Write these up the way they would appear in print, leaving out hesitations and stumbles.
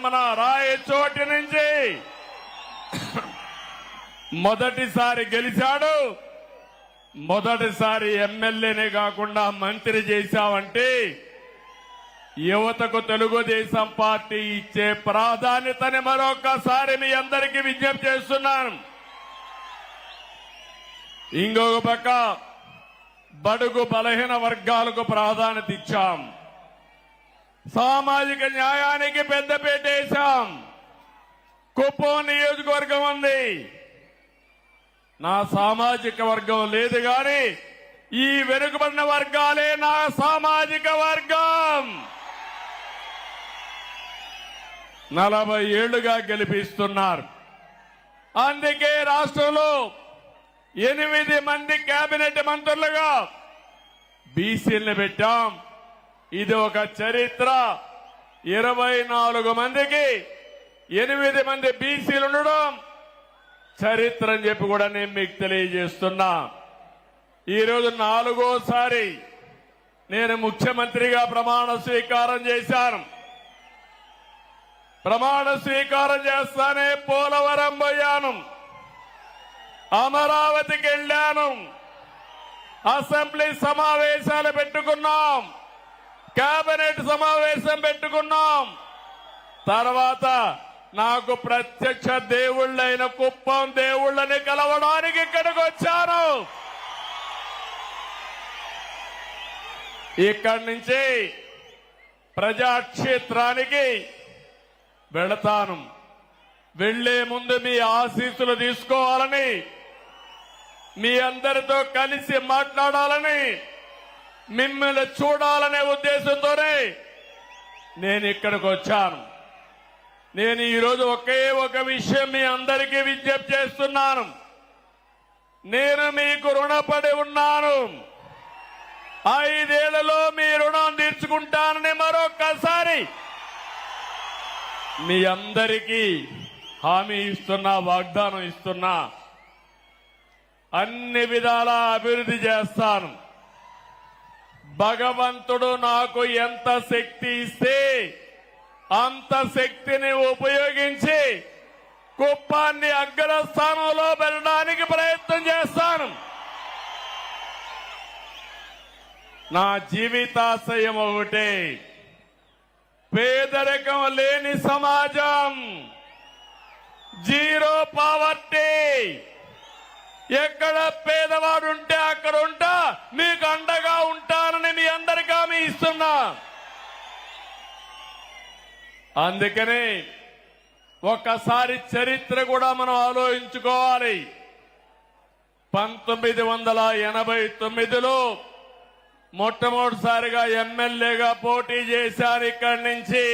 మన రాయచోటి నుంచి మొదటిసారి గెలిచాడు. మొదటిసారి ఎమ్మెల్యేనే కాకుండా మంత్రి చేశావంటే యువతకు తెలుగుదేశం పార్టీ ఇచ్చే ప్రాధాన్యతని మరొకసారి మీ అందరికీ విజ్ఞప్తి చేస్తున్నాను. ఇంకొక పక్క బడుగు బలహీన వర్గాలకు ప్రాధాన్యత ఇచ్చాం. సామాజిక న్యాయానికి పెద్దపీట వేశాం. కుప్పం నియోజకవర్గం ఉంది. నా సామాజిక వర్గం లేదు గాని ఈ వెనుకబడిన వర్గాలే నా సామాజిక వర్గం. 40 ఏళ్లుగా గెలిపిస్తున్నారు. అందుకే రాష్ట్రంలో 8 మంది కేబినెట్ మంత్రులుగా బీసీలను పెట్టాం. ఇది ఒక చరిత్ర. 24 మందికి 8 మంది బీసీలు ఉండడం చరిత్ర అని చెప్పి కూడా నేను మీకు తెలియజేస్తున్నా. ఈరోజు 4వసారి నేను ముఖ్యమంత్రిగా ప్రమాణ స్వీకారం చేశాను. ప్రమాణ స్వీకారం చేస్తానే పోలవరం పోయాను, అమరావతికి వెళ్ళాను, అసెంబ్లీ సమావేశాలు పెట్టుకున్నాం, కేబినెట్ సమావేశం పెట్టుకున్నాం. తర్వాత నాకు ప్రత్యక్ష దేవుళ్ళైన కుప్పం దేవుళ్ళని కలవడానికి ఇక్కడికి వచ్చాను. ఇక్కడి నుంచి ప్రజాక్షేత్రానికి వెళతాను. వెళ్లే ముందు మీ ఆశీస్సులు తీసుకోవాలని, మీ అందరితో కలిసి మాట్లాడాలని, మిమ్మల్ని చూడాలనే ఉద్దేశంతోనే నేను ఇక్కడికి వచ్చాను. నేను ఈరోజు ఒకే ఒక విషయం మీ అందరికీ విజ్ఞప్తి చేస్తున్నాను. నేను మీకు రుణపడి ఉన్నాను. 5 ఏళ్లలో మీ రుణం తీర్చుకుంటానని మరొక్కసారి మీ అందరికీ హామీ ఇస్తున్నా, వాగ్దానం ఇస్తున్నా. అన్ని విధాల అభివృద్ధి చేస్తాను. భగవంతుడు నాకు ఎంత శక్తి ఇస్తే అంత శక్తిని ఉపయోగించి కుప్పాన్ని అగ్రస్థానంలో పెట్టడానికి ప్రయత్నం చేస్తాను. నా జీవితాశయం ఒకటే, పేదరికం లేని సమాజం, జీరో పావర్టీ. ఎక్కడ పేదవాడు ఉంటే అక్కడ ఉంటా, మీకు అండగా ఉంటానని మీ అందరికీ హామీ ఇస్తున్నా. అందుకనే ఒక్కసారి చరిత్ర కూడా మనం ఆలోచించుకోవాలి. 1989లో మొట్టమొదటిసారిగా ఎమ్మెల్యేగా పోటీ చేశారు. ఇక్కడి నుంచి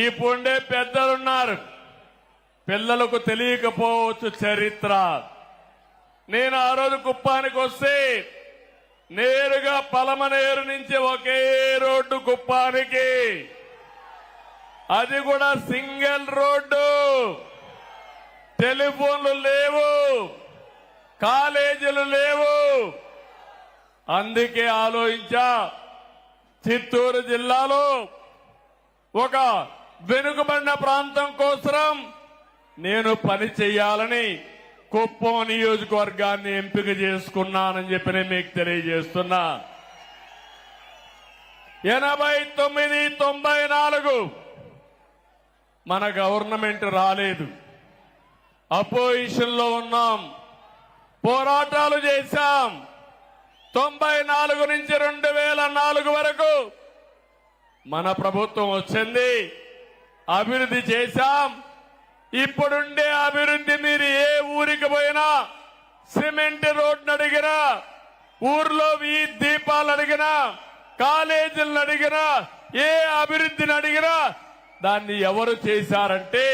ఇప్పుడే పెద్దలున్నారు, పిల్లలకు తెలియకపోవచ్చు చరిత్ర. నేను ఆ రోజు కుప్పానికి వస్తే నేరుగా పలమనేరు నుంచి ఒకే రోడ్డు కుప్పానికి, అది కూడా సింగిల్ రోడ్డు. టెలిఫోన్లు లేవు, కాలేజీలు లేవు. అందుకే ఆలోచించా, చిత్తూరు జిల్లాలో ఒక వెనుకబడిన ప్రాంతం కోసం నేను పని చేయాలని కుప్పం నియోజకవర్గాన్ని ఎంపిక చేసుకున్నానని చెప్పి నేను మీకు తెలియజేస్తున్నా. 89, 94 మన గవర్నమెంట్ రాలేదు, అపోజిషన్ లో ఉన్నాం, పోరాటాలు చేశాం. 94 నుంచి 2004 వరకు మన ప్రభుత్వం వచ్చింది, అభివృద్ధి చేశాం. ఇప్పుడుండే అభివృద్ధి మీరు ఏ ఊరికి పోయినా, సిమెంట్ రోడ్ను అడిగినా, ఊర్లో వీధి దీపాలు అడిగినా, కాలేజీలను అడిగినా, ఏ అభివృద్ధిని అడిగినా దాన్ని ఎవరు చేశారంటే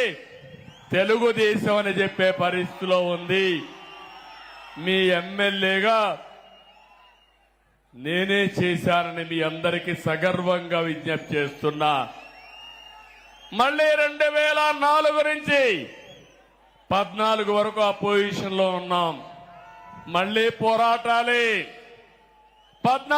తెలుగుదేశం అని చెప్పే పరిస్థితిలో ఉంది. మీ ఎమ్మెల్యేగా నేనే చేశానని మీ అందరికీ సగర్వంగా విజ్ఞప్తి చేస్తున్నా. మళ్లీ 2004 నుంచి 14 వరకు అపోజిషన్ లో ఉన్నాం. మళ్లీ పోరాటాలే. 14